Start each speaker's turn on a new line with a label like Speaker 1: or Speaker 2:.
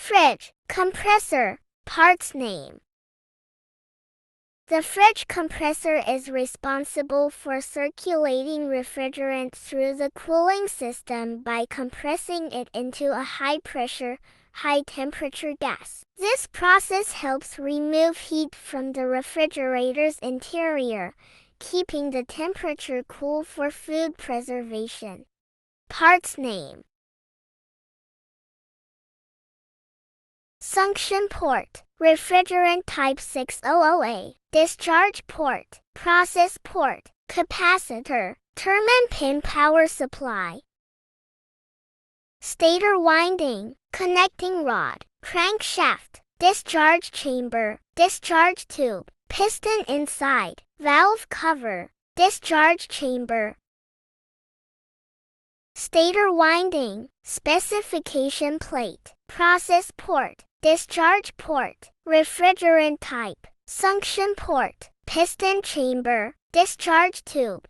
Speaker 1: Fridge, compressor, parts name. The fridge compressor is responsible for circulating refrigerant through the cooling system by compressing it into a high-pressure, high-temperature gas. This process helps remove heat from the refrigerator's interior, keeping the temperature cool for food preservation. Parts name. Suction port, refrigerant type 600A. Discharge port, process port, capacitor, terminal pin power supply. Stator winding, connecting rod, crankshaft, discharge chamber, discharge tube, piston inside, valve cover, discharge chamber. Stator winding, specification plate, process port, discharge port, refrigerant type, suction port, piston chamber, discharge tube,